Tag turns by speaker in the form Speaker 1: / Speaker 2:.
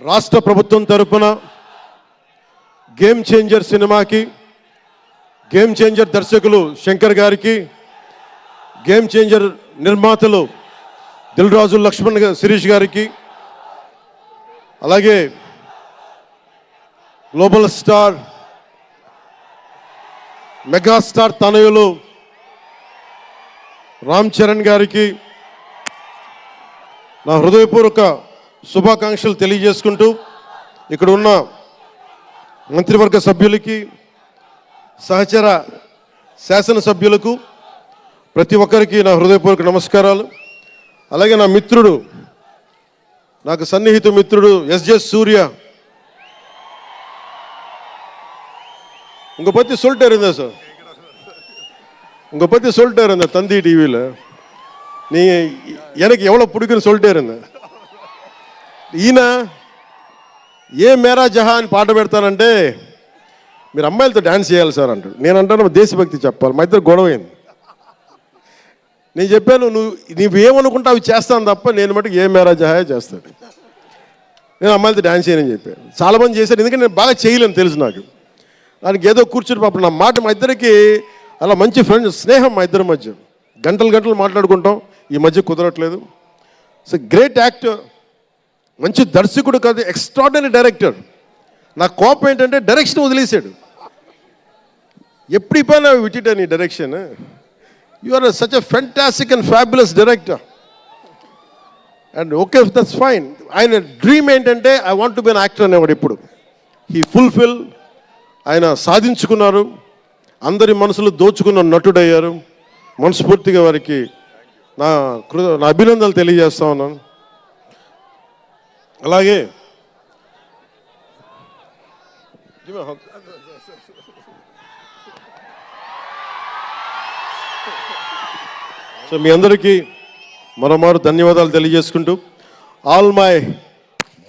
Speaker 1: రాష్ట్ర ప్రభుత్వం తరపున గేమ్ చేంజర్ సినిమాకి గేమ్ చేంజర్ దర్శకులు శంకర్ గారికి, గేమ్ చేంజర్ నిర్మాతలు దిల్ రాజు లక్ష్మణ్ శిరీష్ గారికి, అలాగే గ్లోబల్ స్టార్ మెగాస్టార్ తనయులు రామ్ చరణ్ గారికి నా హృదయపూర్వక శుభాకాంక్షలు తెలియజేసుకుంటూ, ఇక్కడ ఉన్న మంత్రివర్గ సభ్యులకి, సహచర శాసనసభ్యులకు ప్రతి ఒక్కరికి నా హృదయపూర్వక నమస్కారాలు. అలాగే నా మిత్రుడు, నాకు సన్నిహిత మిత్రుడు ఎస్జే సూర్య, உங்க பத்தி சொல்லிட்டே இருந்தேன் சார், உங்க பத்தி சொல்லிட்டே இருந்தேன் தந்தி டிவியில். நீ எனக்கு எவ்வளோ பிடிக்குன்னு சொல்லிட்டே இருந்தேன். ఈయన ఏ మేరా జహా అని పాట పెడతానంటే మీరు అమ్మాయిలతో డ్యాన్స్ చేయాలి సార్ అంటాడు. నేను అంటాను దేశభక్తి చెప్పాలి. మా ఇద్దరు గొడవైంది. నేను చెప్పాను నువ్వు ఏమనుకుంటా అవి చేస్తాను తప్ప నేను మటుకు ఏ మేరా జహా చేస్తాను, నేను అమ్మాయిలతో డ్యాన్స్ చేయనని చెప్పాను. చాలామంది చేశారు, ఎందుకంటే నేను బాగా చేయలేను తెలుసు నాకు. దానికి ఏదో కూర్చుని పాపం నా మాట, మా ఇద్దరికి అలా మంచి ఫ్రెండ్స్, స్నేహం మా ఇద్దరి మధ్య, గంటలు గంటలు మాట్లాడుకుంటాం. ఈ మధ్య కుదరట్లేదు. సో గ్రేట్ యాక్టర్, మంచి దర్శకుడు కాదు, ఎక్స్ట్రాడినరీ డైరెక్టర్. నా కోపం ఏంటంటే డైరెక్షన్ వదిలేశాడు. ఎప్పుడు పైన విటిట నీ direction, you are such a fantastic and fabulous director. And okay, that's fine. ఆయన డ్రీమ్ ఏంటంటే I want to be an actor అనేవాడు. ఇప్పుడు హీ ఫుల్ఫిల్, ఆయన సాధించుకున్నారు. అందరి మనసులు దోచుకున్న నటుడయ్యారు. మనస్ఫూర్తిగా వారికి నా అభినందనలు తెలియజేస్తా ఉన్నాను. అలాగే సో మీ అందరికీ మరోమారు ధన్యవాదాలు తెలియజేసుకుంటూ, ఆల్ మై